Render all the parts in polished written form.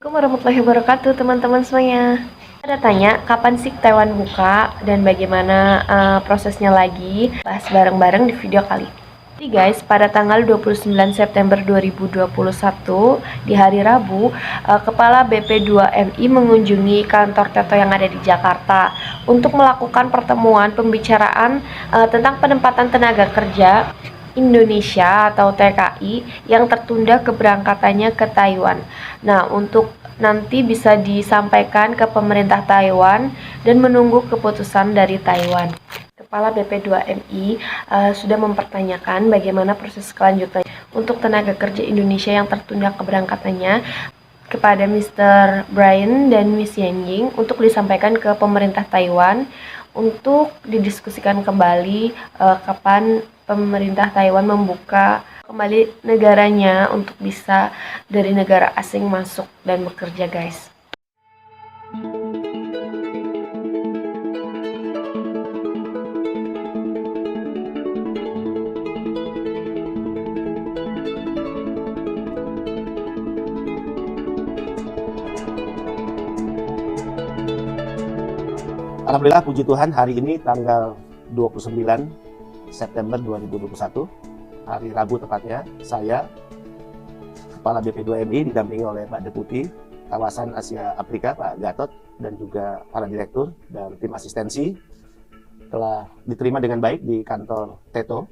Assalamualaikum warahmatullahi wabarakatuh teman-teman semuanya. Ada tanya kapan sih Taiwan buka dan bagaimana prosesnya lagi, bahas bareng-bareng di video kali ini. Jadi guys, pada tanggal 29 September 2021 di hari Rabu, Kepala BP2MI mengunjungi kantor TETO yang ada di Jakarta untuk melakukan pertemuan pembicaraan tentang penempatan tenaga kerja Indonesia atau TKI yang tertunda keberangkatannya ke Taiwan. Nah, untuk nanti bisa disampaikan ke pemerintah Taiwan dan menunggu keputusan dari Taiwan. Kepala BP2MI sudah mempertanyakan bagaimana proses kelanjutannya untuk tenaga kerja Indonesia yang tertunda keberangkatannya kepada Mr. Brian dan Miss Yan Ying untuk disampaikan ke pemerintah Taiwan untuk didiskusikan kembali kapan pemerintah Taiwan membuka kembali negaranya untuk bisa dari negara asing masuk dan bekerja guys. Alhamdulillah, puji Tuhan, hari ini tanggal 29 September 2021, hari Rabu tepatnya, saya, Kepala BP2MI didampingi oleh Pak Deputi Kawasan Asia Afrika, Pak Gatot, dan juga para direktur dan tim asistensi telah diterima dengan baik di kantor TETO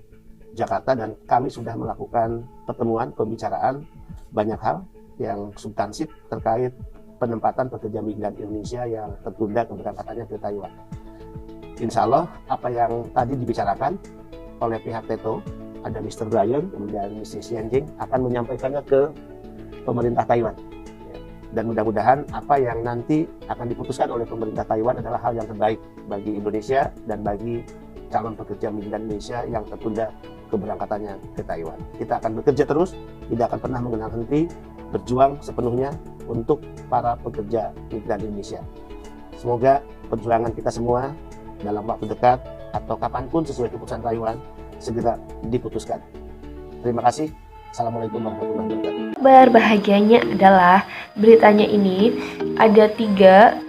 Jakarta, dan kami sudah melakukan pertemuan pembicaraan banyak hal yang substansif terkait penempatan pekerja migran Indonesia yang tertunda keberangkatannya ke Taiwan. Insya Allah apa yang tadi dibicarakan oleh pihak TETO, ada Mr. Brian kemudian Mrs. Yan Ying, akan menyampaikannya ke pemerintah Taiwan. Dan mudah-mudahan apa yang nanti akan diputuskan oleh pemerintah Taiwan adalah hal yang terbaik bagi Indonesia dan bagi calon pekerja migran Indonesia yang tertunda keberangkatannya ke Taiwan. Kita akan bekerja terus, tidak akan pernah mengenal henti, berjuang sepenuhnya untuk para pekerja migran Indonesia. Semoga perjuangan kita semua dalam waktu dekat atau kapanpun sesuai keputusan Taiwan segera diputuskan. Terima kasih. Assalamualaikum warahmatullahi wabarakatuh. Kabar bahagianya adalah beritanya ini ada 3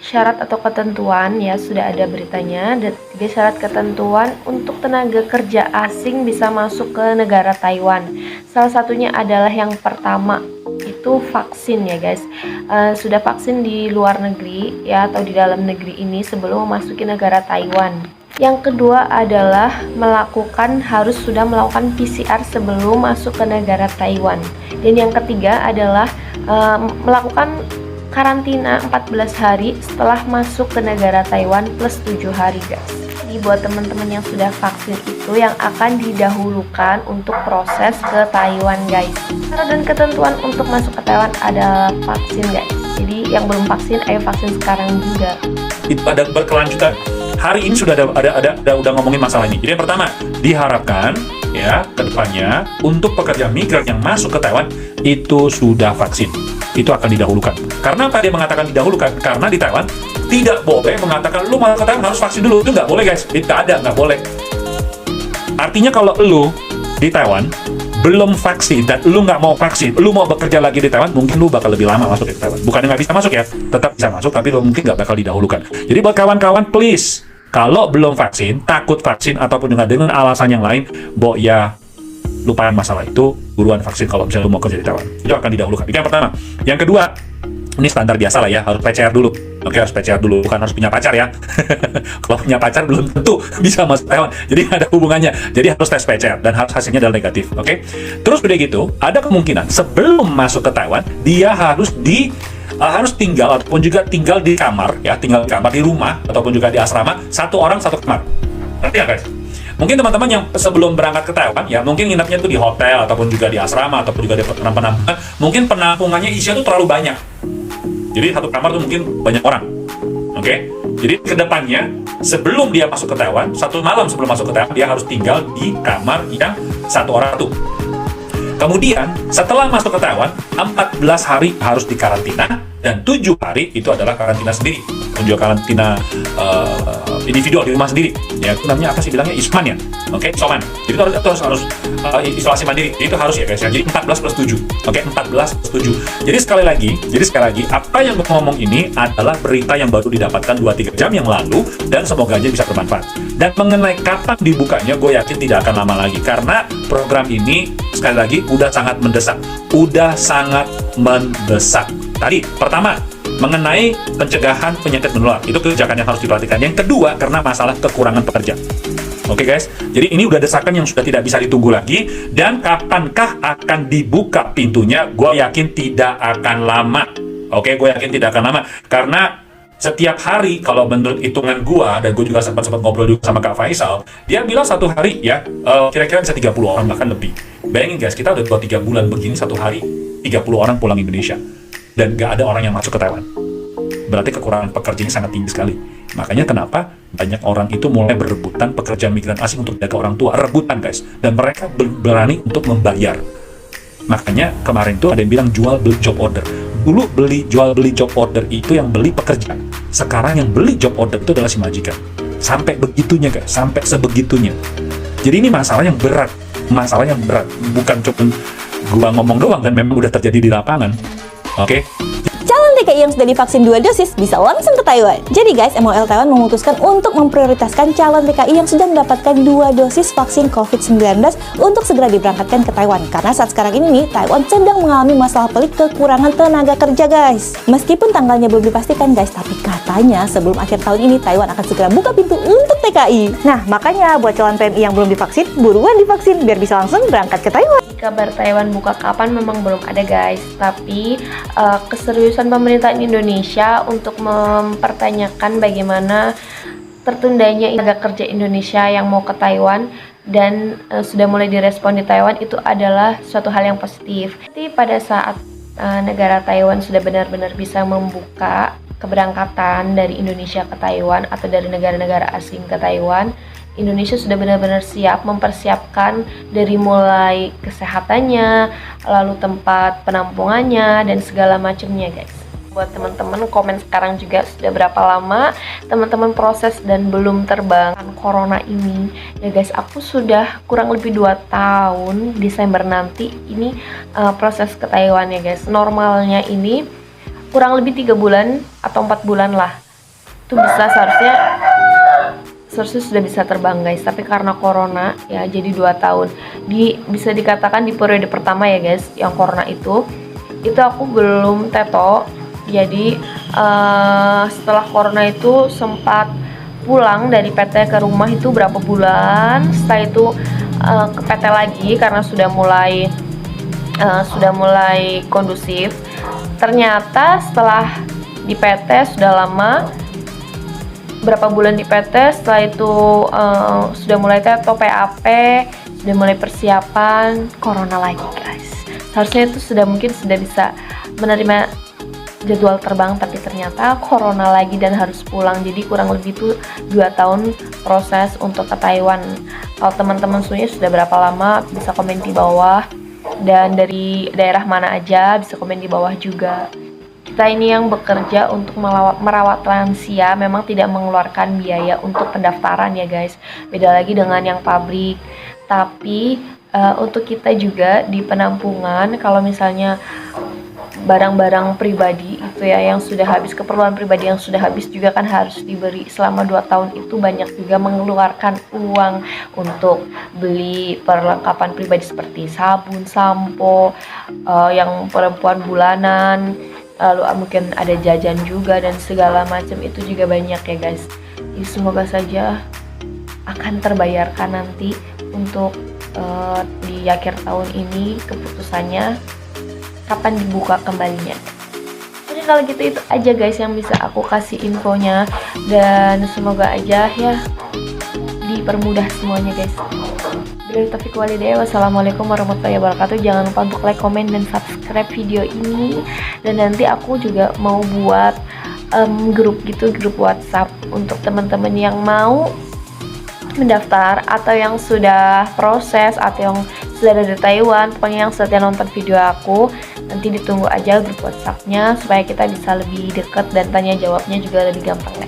syarat atau ketentuan, ya sudah ada beritanya, ada 3 syarat ketentuan untuk tenaga kerja asing bisa masuk ke negara Taiwan. Salah satunya adalah yang pertama itu vaksin ya guys, sudah vaksin di luar negeri ya atau di dalam negeri ini sebelum memasuki negara Taiwan. Yang kedua adalah harus sudah melakukan PCR sebelum masuk ke negara Taiwan. Dan yang ketiga adalah melakukan karantina 14 hari setelah masuk ke negara Taiwan plus 7 hari guys. Jadi buat teman-teman yang sudah vaksin itu yang akan didahulukan untuk proses ke Taiwan guys. Syarat dan ketentuan untuk masuk ke Taiwan ada vaksin guys. Jadi yang belum vaksin, ayo vaksin sekarang juga. Itu ada berkelanjutan. Hari ini sudah udah ngomongin masalah ini. Jadi yang pertama, diharapkan ya kedepannya untuk pekerja migran yang masuk ke Taiwan itu sudah vaksin. Itu akan didahulukan. Karena apa dia mengatakan didahulukan? Karena di Taiwan tidak boleh mengatakan lu masuk ke Taiwan harus vaksin dulu. Itu nggak boleh guys. Itu nggak boleh. Artinya kalau lu di Taiwan belum vaksin dan lu nggak mau vaksin, lu mau bekerja lagi di Taiwan, mungkin lu bakal lebih lama masuk ke Taiwan. Bukannya nggak bisa masuk ya, tetap bisa masuk, tapi lu mungkin nggak bakal didahulukan. Jadi buat kawan-kawan, please, kalau belum vaksin, takut vaksin, ataupun dengan alasan yang lain, ya lupakan masalah itu, buruan vaksin kalau misalnya lu mau kerja di Taiwan. Itu akan didahulukan. Itu yang pertama. Yang kedua, ini standar biasa lah ya, harus PCR dulu. Oke, harus PCR dulu, bukan harus punya pacar ya. Kalau punya pacar belum tentu bisa masuk Taiwan. Jadi ada hubungannya. Jadi harus tes PCR dan harus hasilnya adalah negatif. Oke. Terus udah gitu, ada kemungkinan sebelum masuk ke Taiwan dia harus tinggal ataupun juga tinggal di kamar ya, tinggal di kamar di rumah ataupun juga di asrama, 1 orang 1 kamar. Ngerti ya guys? Mungkin teman-teman yang sebelum berangkat ke Taiwan ya mungkin nginapnya tuh di hotel ataupun juga di asrama ataupun juga di penampungan. Mungkin penampungannya isinya tuh terlalu banyak. Jadi 1 kamar tuh mungkin banyak orang. Oke? Jadi kedepannya sebelum dia masuk ke Taiwan, 1 malam sebelum masuk ke Taiwan dia harus tinggal di kamar yang 1 orang tuh. Kemudian setelah masuk ke Taiwan, 14 hari harus dikarantina dan 7 hari itu adalah karantina sendiri. juga karantina individual di rumah sendiri. Ya, itu namanya apa sih bilangnya, isoman ya. Oke, isoman. Jadi itu harus isolasi mandiri. Jadi itu harus ya guys ya. Jadi 14 plus 7. Oke, 14 plus 7. Jadi sekali lagi, apa yang gue ngomong ini adalah berita yang baru didapatkan 2-3 jam yang lalu, dan semoga aja bisa bermanfaat. Dan mengenai kapan dibukanya, gue yakin tidak akan lama lagi, karena program ini sekali lagi udah sangat mendesak. Tadi pertama, mengenai pencegahan penyakit menular, itu kebijakan yang harus diperhatikan. Yang kedua, karena masalah kekurangan pekerja. Oke guys, jadi ini udah desakan yang sudah tidak bisa ditunggu lagi. Dan kapankah akan dibuka pintunya? Gue yakin tidak akan lama. Oke, gue yakin tidak akan lama, karena setiap hari, kalau menurut hitungan gue, dan gue juga sempat ngobrol juga sama Kak Faisal, dia bilang satu hari ya, kira-kira bisa 30 orang bahkan lebih. Bayangin guys, kita udah 2-3 bulan begini, satu hari 30 orang pulang Indonesia, dan gak ada orang yang masuk ke Taiwan. Berarti kekurangan pekerjaan sangat tinggi sekali. Makanya kenapa banyak orang itu mulai berebutan pekerjaan migran asing untuk jaga orang tua. Rebutan guys, dan mereka berani untuk membayar. Makanya kemarin tuh ada yang bilang jual beli job order. Dulu jual beli job order itu yang beli pekerja. Sekarang yang beli job order itu adalah si majikan. Sampai begitunya guys, sampai sebegitunya. Jadi ini masalah yang berat. Bukan cuma gua ngomong doang, dan memang udah terjadi di lapangan. Oke. Calon TKI yang sudah divaksin 2 dosis bisa langsung ke Taiwan. Jadi guys, MOL Taiwan memutuskan untuk memprioritaskan calon TKI yang sudah mendapatkan 2 dosis vaksin COVID-19 untuk segera diberangkatkan ke Taiwan. Karena saat sekarang ini nih, Taiwan sedang mengalami masalah pelik kekurangan tenaga kerja guys. Meskipun tanggalnya belum dipastikan guys, tapi katanya sebelum akhir tahun ini Taiwan akan segera buka pintu untuk TKI. Nah, makanya buat calon TNI yang belum divaksin, buruan divaksin biar bisa langsung berangkat ke Taiwan. Kabar Taiwan buka kapan memang belum ada guys, tapi keseriusan pemerintah Indonesia untuk mempertanyakan bagaimana tertundanya tenaga kerja Indonesia yang mau ke Taiwan dan sudah mulai direspon di Taiwan, itu adalah suatu hal yang positif. Tapi pada saat negara Taiwan sudah benar-benar bisa membuka keberangkatan dari Indonesia ke Taiwan atau dari negara-negara asing ke Taiwan, Indonesia sudah benar-benar siap mempersiapkan dari mulai kesehatannya, lalu tempat penampungannya, dan segala macamnya guys. Buat teman-teman komen sekarang juga sudah berapa lama teman-teman proses dan belum terbang corona ini ya guys. Aku sudah kurang lebih 2 tahun, Desember nanti ini proses ke Taiwan ya guys. Normalnya ini kurang lebih 3 bulan atau 4 bulan lah, itu bisa seharusnya sudah bisa terbang guys, tapi karena corona ya jadi 2 tahun. Bisa dikatakan di periode pertama ya guys, yang corona itu aku belum teto. Jadi setelah corona itu sempat pulang dari PT ke rumah itu berapa bulan, setelah itu ke PT lagi karena sudah mulai kondusif. Ternyata setelah di PT sudah lama, berapa bulan di PT, setelah itu sudah mulai teto, PAP, sudah mulai persiapan, corona lagi guys. Harusnya itu sudah bisa menerima jadwal terbang, tapi ternyata corona lagi dan harus pulang. Jadi kurang lebih itu 2 tahun proses untuk ke Taiwan. Kalau teman-teman sudah berapa lama, bisa komen di bawah, dan dari daerah mana aja bisa komen di bawah juga. Kita ini yang bekerja untuk merawat lansia memang tidak mengeluarkan biaya untuk pendaftaran ya guys. Beda lagi dengan yang pabrik. Tapi untuk kita juga di penampungan, kalau misalnya barang-barang pribadi itu ya yang sudah habis, keperluan pribadi yang sudah habis juga kan harus diberi. Selama 2 tahun itu banyak juga mengeluarkan uang untuk beli perlengkapan pribadi seperti sabun, sampo, yang perempuan bulanan, lalu mungkin ada jajan juga dan segala macam, itu juga banyak ya guys. Jadi semoga saja akan terbayarkan nanti untuk di akhir tahun ini keputusannya kapan dibuka kembalinya. Jadi kalau gitu itu aja guys yang bisa aku kasih infonya, dan semoga aja ya dipermudah semuanya guys. Billahi taufiq wal hidayah. Wassalamualaikum warahmatullahi wabarakatuh. Jangan lupa untuk like, komen, dan subscribe video ini. Dan nanti aku juga mau buat grup WhatsApp untuk teman-teman yang mau mendaftar atau yang sudah proses atau yang sudah ada di Taiwan, pokoknya yang setelah nonton video aku. Nanti ditunggu aja grup WhatsApp-nya supaya kita bisa lebih deket dan tanya jawabnya juga lebih gampang ya.